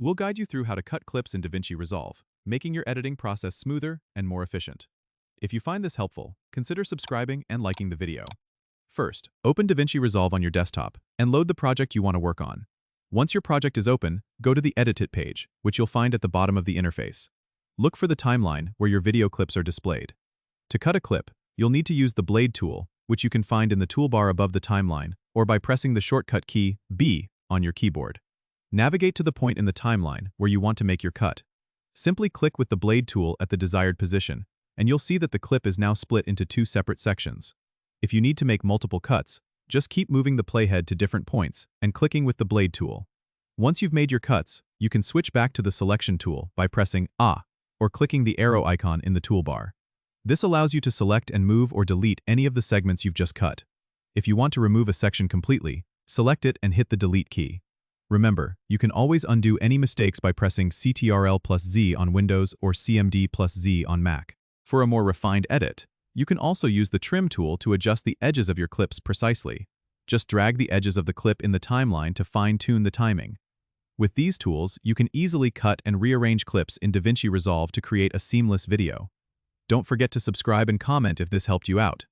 We'll guide you through how to cut clips in DaVinci Resolve, making your editing process smoother and more efficient. If you find this helpful, consider subscribing and liking the video. First, open DaVinci Resolve on your desktop and load the project you want to work on. Once your project is open, go to the Edit It page, which you'll find at the bottom of the interface. Look for the timeline where your video clips are displayed. To cut a clip, you'll need to use the Blade tool, which you can find in the toolbar above the timeline, or by pressing the shortcut key B on your keyboard. Navigate to the point in the timeline where you want to make your cut. Simply click with the Blade tool at the desired position, and you'll see that the clip is now split into two separate sections. If you need to make multiple cuts, just keep moving the playhead to different points and clicking with the Blade tool. Once you've made your cuts, you can switch back to the Selection tool by pressing A or clicking the arrow icon in the toolbar. This allows you to select and move or delete any of the segments you've just cut. If you want to remove a section completely, select it and hit the Delete key. Remember, you can always undo any mistakes by pressing Ctrl+Z on Windows or CMD+Z on Mac. For a more refined edit, you can also use the Trim tool to adjust the edges of your clips precisely. Just drag the edges of the clip in the timeline to fine-tune the timing. With these tools, you can easily cut and rearrange clips in DaVinci Resolve to create a seamless video. Don't forget to subscribe and comment if this helped you out.